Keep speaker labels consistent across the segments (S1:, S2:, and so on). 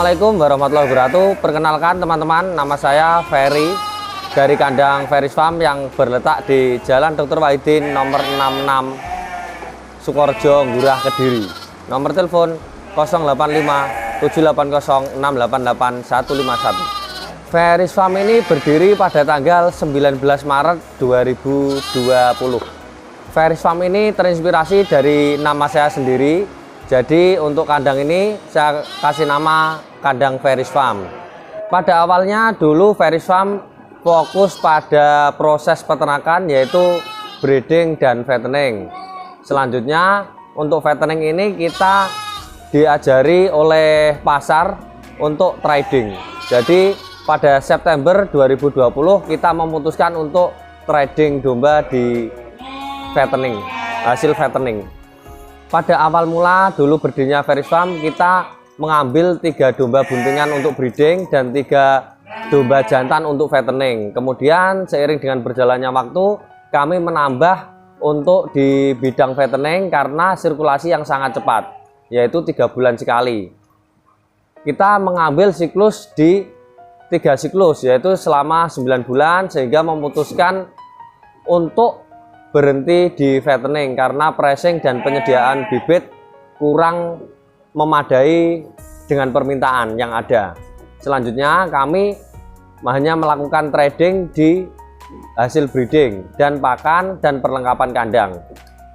S1: Assalamualaikum warahmatullahi wabarakatuh. Perkenalkan teman-teman, nama saya Ferry dari kandang Ferry's Farm yang berletak di Jalan Dr. Wahidin nomor 66 Sukorejo, Ngurah, Kediri. Nomor telepon 085 780 688 151. Ferry's Farm ini berdiri pada tanggal 19 Maret 2020. Ferry's Farm ini terinspirasi dari nama saya sendiri. Jadi untuk kandang ini saya kasih nama kandang Ferry's Farm. Pada awalnya dulu Ferry's Farm fokus pada proses peternakan, yaitu breeding dan fattening. Selanjutnya untuk fattening ini kita diajari oleh pasar untuk trading. Jadi pada September 2020 kita memutuskan untuk trading domba di fattening, hasil fattening. Pada awal mula dulu berdirinya Ferry's Farm, kita mengambil 3 domba buntingan untuk breeding dan 3 domba jantan untuk fattening. Kemudian seiring dengan berjalannya waktu, kami menambah untuk di bidang fattening karena sirkulasi yang sangat cepat, yaitu 3 bulan sekali. Kita mengambil siklus di 3 siklus, yaitu selama 9 bulan, sehingga memutuskan untuk berhenti di fattening karena pricing dan penyediaan bibit kurang memadai dengan permintaan yang ada. Selanjutnya kami hanya melakukan trading di hasil breeding dan pakan dan perlengkapan kandang.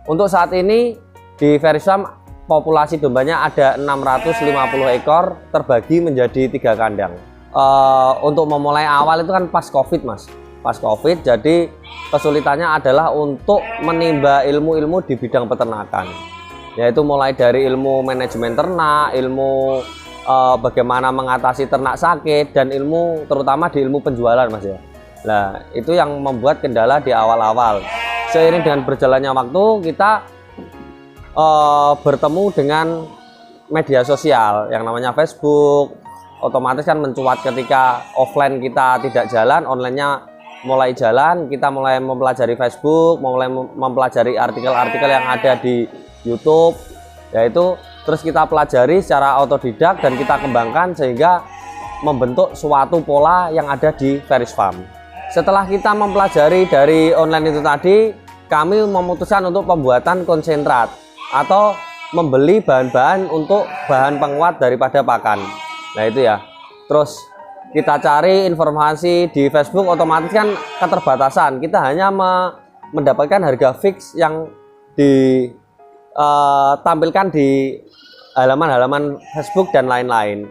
S1: Untuk saat ini di Ferry's Farm populasi dombanya ada 650 ekor terbagi menjadi 3 kandang. Untuk memulai awal itu kan pas Covid, Mas. Pas Covid, jadi kesulitannya adalah untuk menimba ilmu-ilmu di bidang peternakan, yaitu mulai dari ilmu manajemen ternak, ilmu bagaimana mengatasi ternak sakit, dan ilmu terutama di ilmu penjualan, Mas ya. Nah, itu yang membuat kendala di awal-awal. Seiring dengan berjalannya waktu, kita bertemu dengan media sosial yang namanya Facebook. Otomatis kan mencuat ketika offline kita tidak jalan, online-nya mulai jalan. Kita mulai mempelajari Facebook, mulai mempelajari artikel-artikel yang ada di YouTube, yaitu terus kita pelajari secara otodidak dan kita kembangkan sehingga membentuk suatu pola yang ada di Ferry's Farm. Setelah kita mempelajari dari online itu tadi, kami memutuskan untuk pembuatan konsentrat atau membeli bahan-bahan untuk bahan penguat daripada pakan. Nah itu ya. Terus kita cari informasi di Facebook, otomatis kan keterbatasan. Kita hanya mendapatkan harga fix yang ditampilkan di halaman-halaman Facebook dan lain-lain.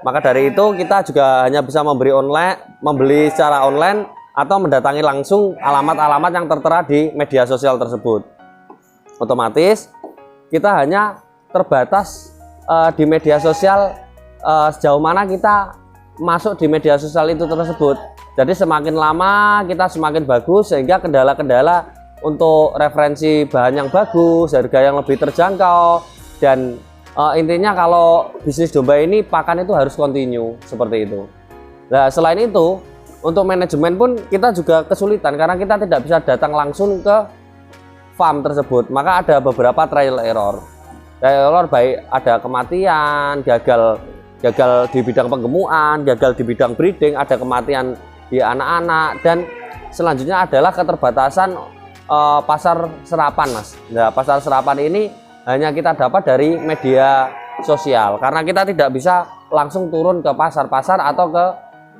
S1: Maka dari itu kita juga hanya bisa membeli secara online atau mendatangi langsung alamat-alamat yang tertera di media sosial tersebut. Otomatis kita hanya terbatas di media sosial sejauh mana kita masuk di media sosial itu tersebut. Jadi semakin lama kita semakin bagus, sehingga kendala-kendala untuk referensi bahan yang bagus, harga yang lebih terjangkau, dan intinya kalau bisnis domba ini pakan itu harus kontinu seperti itu. Nah selain itu untuk manajemen pun kita juga kesulitan karena kita tidak bisa datang langsung ke farm tersebut. Maka ada beberapa trial error baik ada kematian, gagal di bidang penggemukan, gagal di bidang breeding, ada kematian di anak-anak, dan selanjutnya adalah keterbatasan pasar serapan, Mas. Nah, pasar serapan ini hanya kita dapat dari media sosial karena kita tidak bisa langsung turun ke pasar-pasar atau ke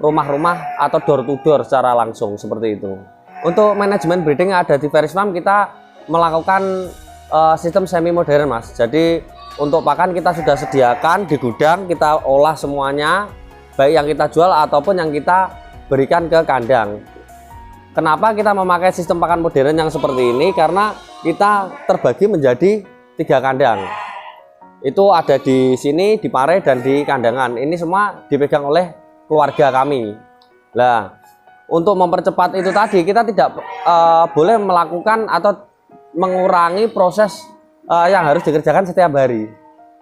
S1: rumah-rumah atau door to door secara langsung seperti itu. Untuk manajemen breeding yang ada di Ferry's Farm, kita melakukan sistem semi modern, Mas. Jadi untuk pakan kita sudah sediakan di gudang, kita olah semuanya, baik yang kita jual ataupun yang kita berikan ke kandang. Kenapa kita memakai sistem pakan modern yang seperti ini? Karena kita terbagi menjadi 3 kandang. Itu ada di sini, di Pare, dan di Kandangan. Ini semua dipegang oleh keluarga kami. Nah, untuk mempercepat itu tadi, kita tidak boleh melakukan atau mengurangi proses yang harus dikerjakan setiap hari.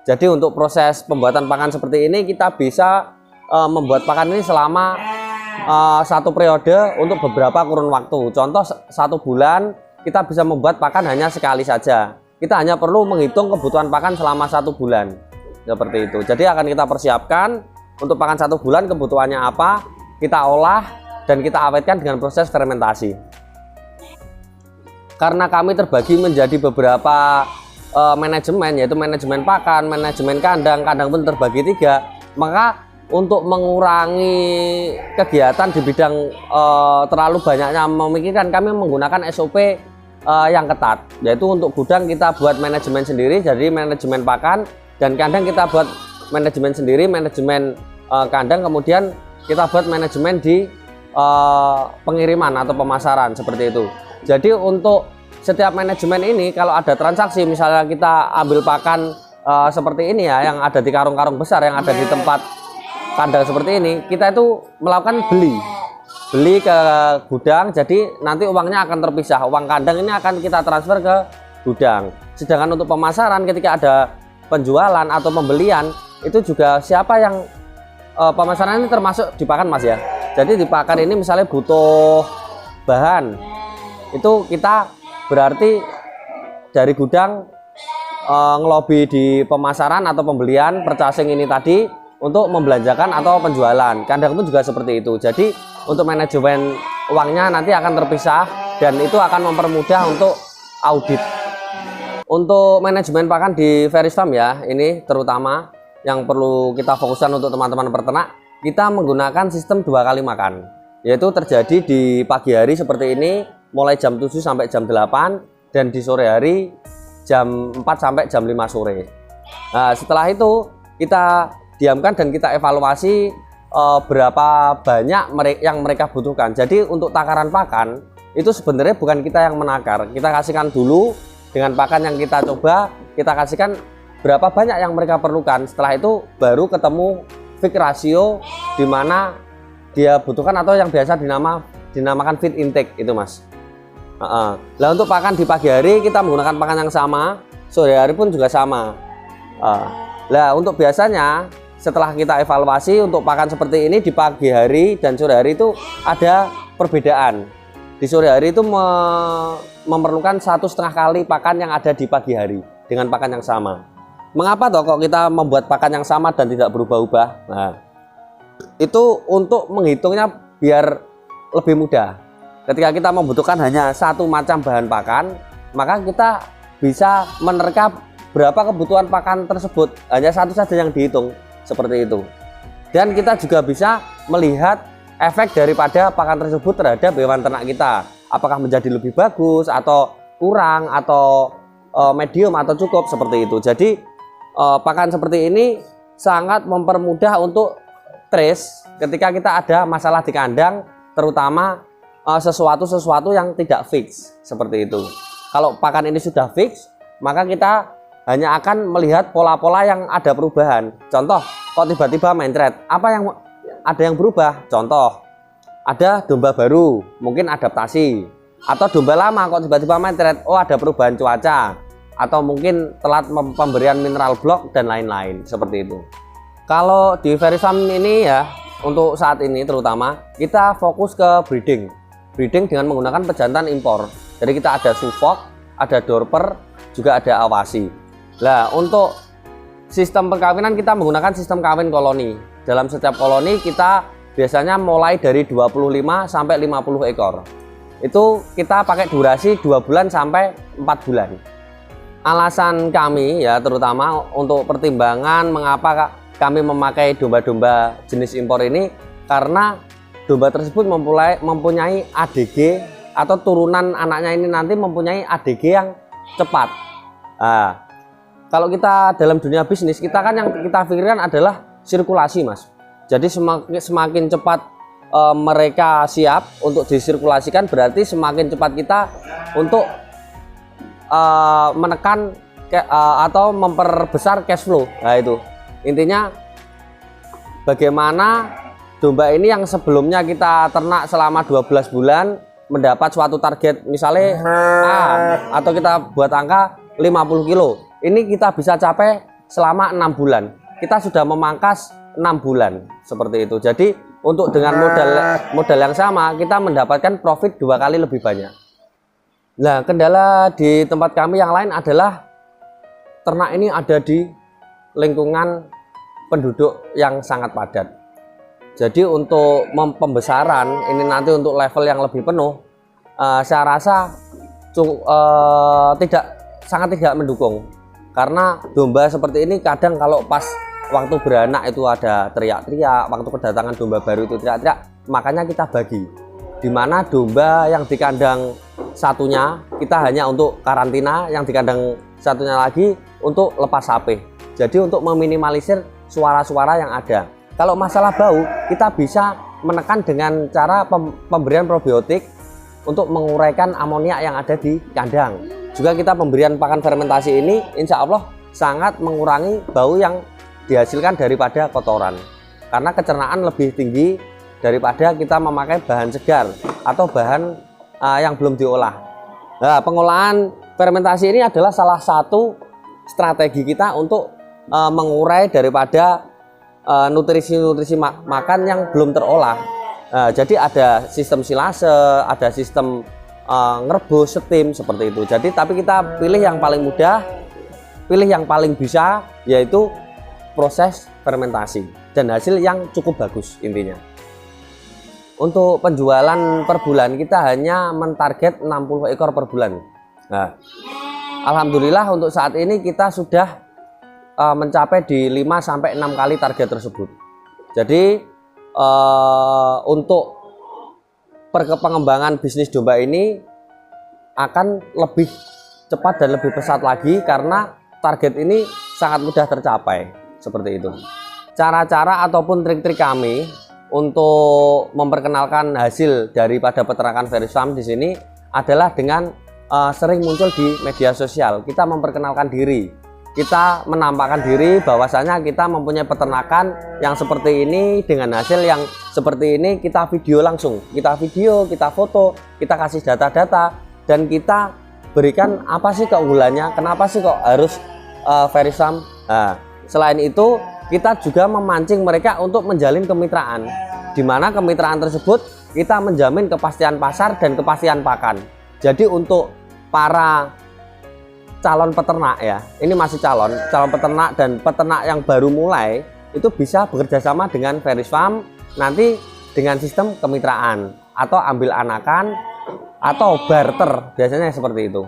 S1: Jadi untuk proses pembuatan pakan seperti ini kita bisa membuat pakan ini selama 1 periode untuk beberapa kurun waktu. Contoh 1 bulan kita bisa membuat pakan hanya sekali saja. Kita hanya perlu menghitung kebutuhan pakan selama 1 bulan seperti itu. Jadi akan kita persiapkan untuk pakan 1 bulan kebutuhannya apa, kita olah dan kita awetkan dengan proses fermentasi. Karena kami terbagi menjadi beberapa manajemen, yaitu manajemen pakan, manajemen kandang, kandang pun terbagi 3, maka untuk mengurangi kegiatan di bidang terlalu banyaknya memikirkan, kami menggunakan SOP yang ketat, yaitu untuk gudang kita buat manajemen sendiri, jadi manajemen pakan, dan kandang kita buat manajemen sendiri, manajemen kandang, kemudian kita buat manajemen di pengiriman atau pemasaran, seperti itu. Jadi untuk setiap manajemen ini kalau ada transaksi, misalnya kita ambil pakan seperti ini ya, yang ada di karung-karung besar, yang ada di tempat kandang seperti ini, kita itu melakukan beli ke gudang, jadi nanti uangnya akan terpisah, uang kandang ini akan kita transfer ke gudang. Sedangkan untuk pemasaran, ketika ada penjualan atau pembelian, itu juga siapa yang pemasaran ini termasuk di pakan Mas ya. Jadi di pakan ini misalnya butuh bahan, itu kita berarti dari gudang ngelobi di pemasaran atau pembelian purchasing ini tadi untuk membelanjakan atau penjualan. Kandang pun juga seperti itu. Jadi untuk manajemen uangnya nanti akan terpisah dan itu akan mempermudah untuk audit. Untuk manajemen pakan di Feris Farm ya, ini terutama yang perlu kita fokuskan untuk teman-teman peternak, kita menggunakan sistem 2 kali makan, yaitu terjadi di pagi hari seperti ini mulai jam 7 sampai jam 8 dan di sore hari jam 4 sampai jam 5 sore. Nah, setelah itu kita diamkan dan kita evaluasi berapa banyak yang mereka butuhkan. Jadi untuk takaran pakan itu sebenarnya bukan kita yang menakar, kita kasihkan dulu dengan pakan yang kita coba, kita kasihkan berapa banyak yang mereka perlukan. Setelah itu baru ketemu feed ratio di mana dia butuhkan atau yang biasa dinamakan feed intake itu Mas. Lah untuk pakan di pagi hari kita menggunakan pakan yang sama, sore hari pun juga sama. Lah untuk biasanya setelah kita evaluasi untuk pakan seperti ini di pagi hari dan sore hari itu ada perbedaan. Di sore hari itu memerlukan 1,5 kali pakan yang ada di pagi hari dengan pakan yang sama. Mengapa toh kok kita membuat pakan yang sama dan tidak berubah-ubah? Nah, itu untuk menghitungnya biar lebih mudah. Ketika kita membutuhkan hanya 1 macam bahan pakan, maka kita bisa menerka berapa kebutuhan pakan tersebut, hanya 1 saja yang dihitung, seperti itu. Dan kita juga bisa melihat efek daripada pakan tersebut terhadap hewan ternak kita, apakah menjadi lebih bagus atau kurang atau medium atau cukup, seperti itu. Jadi pakan seperti ini sangat mempermudah untuk trace ketika kita ada masalah di kandang, terutama sesuatu yang tidak fix, seperti itu. Kalau pakan ini sudah fix, maka kita hanya akan melihat pola-pola yang ada perubahan. Contoh, kok tiba-tiba mencret, ada yang berubah? Contoh, ada domba baru, mungkin adaptasi, atau domba lama kok tiba-tiba mencret, oh ada perubahan cuaca, atau mungkin telat pemberian mineral block dan lain-lain, seperti itu. Kalau di Feris Farm ini ya, untuk saat ini terutama kita fokus ke breeding dengan menggunakan pejantan impor. Jadi kita ada sufok, ada dorper, juga ada awasi. Nah, untuk sistem perkawinan kita menggunakan sistem kawin koloni. Dalam setiap koloni kita biasanya mulai dari 25 sampai 50 ekor. Itu kita pakai durasi 2 bulan sampai 4 bulan. Alasan kami ya terutama untuk pertimbangan mengapa kami memakai domba-domba jenis impor ini, karena domba tersebut mempunyai ADG atau turunan anaknya ini nanti mempunyai ADG yang cepat. Nah, kalau kita dalam dunia bisnis, kita kan yang kita pikirkan adalah sirkulasi Mas. Jadi semakin cepat mereka siap untuk disirkulasikan, berarti semakin cepat kita untuk menekan atau memperbesar cash flow. Nah itu intinya, bagaimana domba ini yang sebelumnya kita ternak selama 12 bulan mendapat suatu target misalnya atau kita buat angka 50 kilo, ini kita bisa capai selama 6 bulan. Kita sudah memangkas 6 bulan, seperti itu. Jadi untuk dengan modal yang sama kita mendapatkan profit 2 kali lebih banyak. Nah, kendala di tempat kami yang lain adalah ternak ini ada di lingkungan penduduk yang sangat padat. Jadi untuk pembesaran ini nanti untuk level yang lebih penuh, saya rasa sangat tidak mendukung. Karena domba seperti ini kadang kalau pas waktu beranak itu ada teriak-teriak, waktu kedatangan domba baru itu teriak-teriak, makanya kita bagi. Dimana domba yang di kandang satunya kita hanya untuk karantina, yang di kandang satunya lagi untuk lepas sapi. Jadi untuk meminimalisir suara-suara yang ada. Kalau masalah bau, kita bisa menekan dengan cara pemberian probiotik untuk menguraikan amonia yang ada di kandang. Juga kita pemberian pakan fermentasi ini insya Allah sangat mengurangi bau yang dihasilkan daripada kotoran. Karena kecernaan lebih tinggi daripada kita memakai bahan segar atau bahan yang belum diolah. Nah, pengolahan fermentasi ini adalah salah satu strategi kita untuk mengurai daripada nutrisi-nutrisi makan yang belum terolah. Jadi ada sistem silase, ada sistem ngerebus, steam seperti itu. Jadi tapi kita pilih yang paling mudah, pilih yang paling bisa, yaitu proses fermentasi dan hasil yang cukup bagus intinya. Untuk penjualan per bulan kita hanya mentarget 60 ekor per bulan. Nah, alhamdulillah untuk saat ini kita sudah mencapai di 5-6 kali target tersebut. Jadi untuk pengembangan bisnis domba ini akan lebih cepat dan lebih pesat lagi karena target ini sangat mudah tercapai seperti itu. Cara-cara ataupun trik-trik kami untuk memperkenalkan hasil daripada peternakan Feris Farm di sini adalah dengan sering muncul di media sosial. Kita memperkenalkan diri. Kita menampakkan diri bahwasanya kita mempunyai peternakan yang seperti ini dengan hasil yang seperti ini. Kita video langsung, kita video, kita foto, kita kasih data-data dan kita berikan apa sih keunggulannya, kenapa sih kok harus Feris Farm. Nah, selain itu kita juga memancing mereka untuk menjalin kemitraan, di mana kemitraan tersebut kita menjamin kepastian pasar dan kepastian pakan. Jadi untuk para calon peternak ya, ini masih calon peternak dan peternak yang baru mulai itu bisa bekerja sama dengan Feris Farm nanti dengan sistem kemitraan atau ambil anakan atau barter, biasanya seperti itu.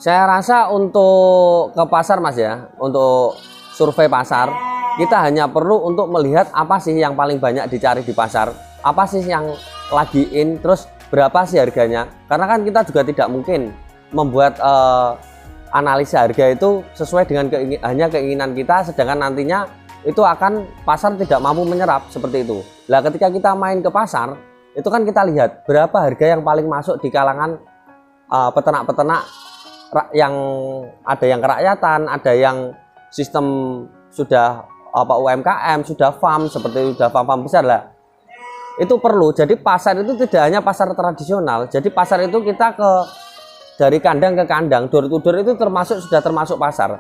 S1: Saya rasa untuk ke pasar Mas ya, untuk survei pasar kita hanya perlu untuk melihat apa sih yang paling banyak dicari di pasar, apa sih yang lagi in, terus berapa sih harganya. Karena kan kita juga tidak mungkin membuat analisa harga itu sesuai dengan hanya keinginan kita, sedangkan nantinya itu akan pasar tidak mampu menyerap seperti itu. Nah, ketika kita main ke pasar, itu kan kita lihat berapa harga yang paling masuk di kalangan peternak-peternak yang ada yang kerakyatan, ada yang sistem sudah UMKM, sudah farm seperti sudah farm besar lah. Itu perlu. Jadi pasar itu tidak hanya pasar tradisional. Jadi pasar itu kita dari kandang ke kandang, door to door itu sudah termasuk pasar.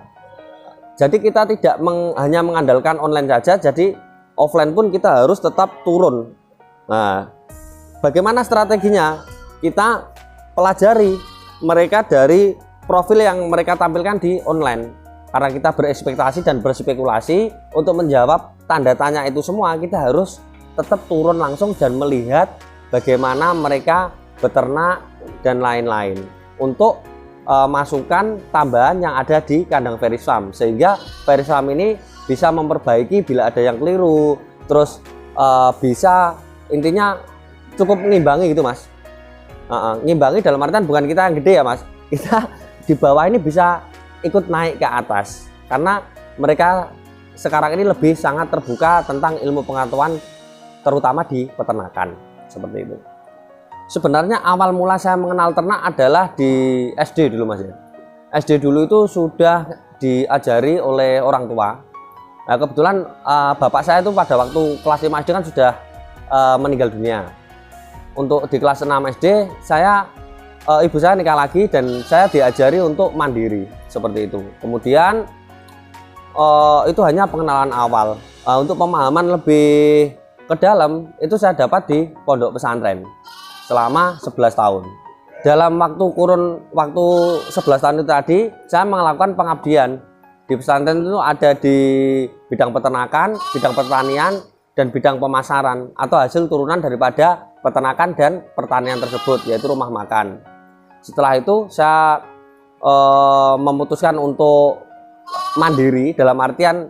S1: Jadi kita tidak hanya mengandalkan online saja, jadi offline pun kita harus tetap turun. Nah, bagaimana strateginya? Kita pelajari mereka dari profil yang mereka tampilkan di online. Karena kita berekspektasi dan berspekulasi untuk menjawab tanda tanya itu semua, kita harus tetap turun langsung dan melihat bagaimana mereka beternak dan lain-lain. Untuk masukan tambahan yang ada di kandang Feris Farm, sehingga Feris Farm ini bisa memperbaiki bila ada yang keliru, terus bisa intinya cukup ngimbangi gitu Mas. Ngimbangi dalam artian bukan kita yang gede ya Mas, kita di bawah ini bisa ikut naik ke atas karena mereka sekarang ini lebih sangat terbuka tentang ilmu pengetahuan terutama di peternakan seperti itu. Sebenarnya awal mula saya mengenal ternak adalah di SD dulu Mas ya. SD dulu itu sudah diajari oleh orang tua. Nah, kebetulan bapak saya itu pada waktu kelas 5 SD kan sudah meninggal dunia. Untuk di kelas 6 SD ibu saya nikah lagi dan saya diajari untuk mandiri seperti itu. Kemudian itu hanya pengenalan awal. Untuk pemahaman lebih ke dalam itu saya dapat di pondok pesantren selama 11 tahun. Dalam kurun waktu 11 tahun itu tadi, saya melakukan pengabdian Di pesantren itu ada di bidang peternakan, bidang pertanian, dan bidang pemasaran atau hasil turunan daripada peternakan dan pertanian tersebut, yaitu rumah makan. Setelah itu saya memutuskan untuk mandiri, dalam artian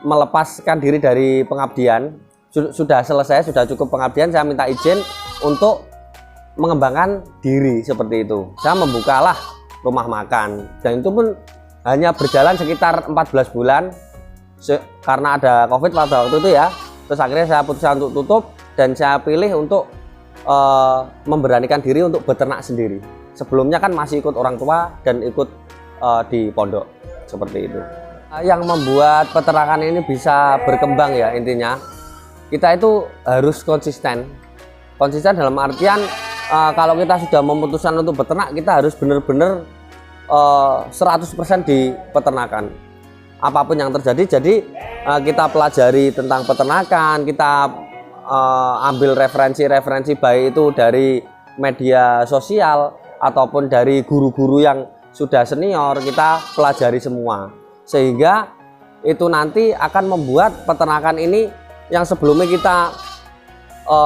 S1: melepaskan diri dari pengabdian. Sudah selesai, sudah cukup pengabdian, saya minta izin untuk mengembangkan diri seperti itu. Saya membukalah rumah makan, dan itu pun hanya berjalan sekitar 14 bulan karena ada COVID pada waktu itu ya. Terus akhirnya saya putuskan untuk tutup, dan saya pilih untuk memberanikan diri untuk beternak sendiri. Sebelumnya kan masih ikut orang tua dan ikut di pondok seperti itu. Yang membuat peternakan ini bisa berkembang ya, intinya kita itu harus konsisten. Konsisten dalam artian kalau kita sudah memutuskan untuk beternak, kita harus benar-benar 100% di peternakan. Apapun yang terjadi, jadi kita pelajari tentang peternakan, kita ambil referensi-referensi baik itu dari media sosial ataupun dari guru-guru yang sudah senior, kita pelajari semua. Sehingga itu nanti akan membuat peternakan ini yang sebelumnya kita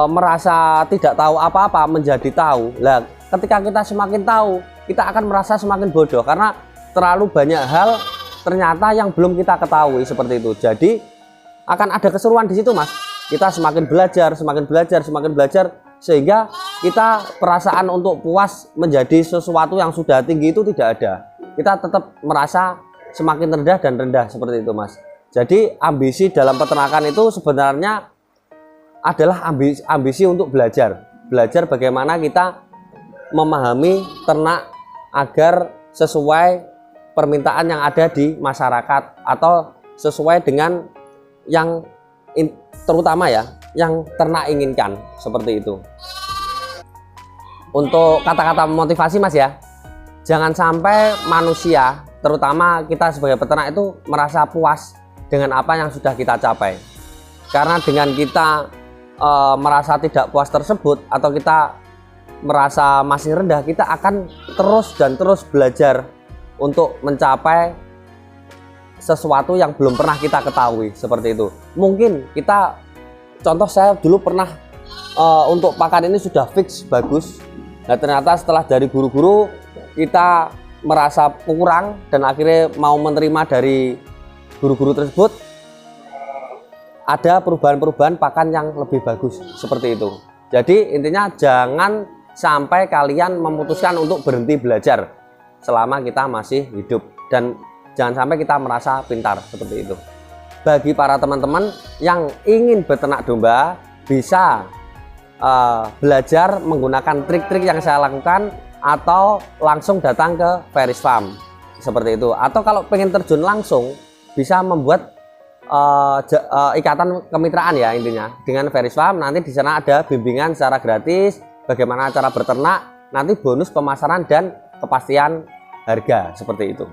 S1: merasa tidak tahu apa-apa menjadi tahu. Lah, ketika kita semakin tahu, kita akan merasa semakin bodoh karena terlalu banyak hal ternyata yang belum kita ketahui seperti itu. Jadi akan ada keseruan di situ, Mas. Kita semakin belajar, semakin belajar, semakin belajar, sehingga kita perasaan untuk puas menjadi sesuatu yang sudah tinggi itu tidak ada. Kita tetap merasa semakin rendah dan rendah seperti itu, Mas. Jadi ambisi dalam peternakan itu sebenarnya adalah ambisi untuk belajar bagaimana kita memahami ternak agar sesuai permintaan yang ada di masyarakat atau sesuai dengan yang terutama ya yang ternak inginkan seperti itu. Untuk kata-kata motivasi, Mas ya, jangan sampai manusia, terutama kita sebagai peternak itu merasa puas dengan apa yang sudah kita capai. Karena dengan kita merasa tidak puas tersebut atau kita merasa masih rendah, kita akan terus dan terus belajar untuk mencapai sesuatu yang belum pernah kita ketahui seperti itu. Mungkin kita, contoh saya dulu pernah untuk pakan ini sudah fix bagus. Nah, ternyata setelah dari guru-guru kita merasa kurang dan akhirnya mau menerima dari guru-guru tersebut, ada perubahan-perubahan pakan yang lebih bagus seperti itu. Jadi intinya jangan sampai kalian memutuskan untuk berhenti belajar selama kita masih hidup, dan jangan sampai kita merasa pintar seperti itu. Bagi para teman-teman yang ingin beternak domba, bisa belajar menggunakan trik-trik yang saya lakukan atau langsung datang ke Ferries Farm seperti itu. Atau kalau pengen terjun langsung, bisa membuat ikatan kemitraan ya intinya dengan Ferries Farm. Nanti di sana ada bimbingan secara gratis bagaimana cara berternak, nanti bonus pemasaran dan kepastian harga seperti itu.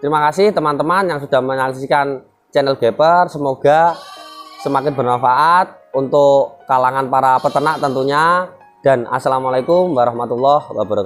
S1: Terima kasih teman-teman yang sudah menyaksikan channel Gapper. Semoga semakin bermanfaat untuk kalangan para peternak tentunya. Dan assalamualaikum warahmatullahi wabarakatuh.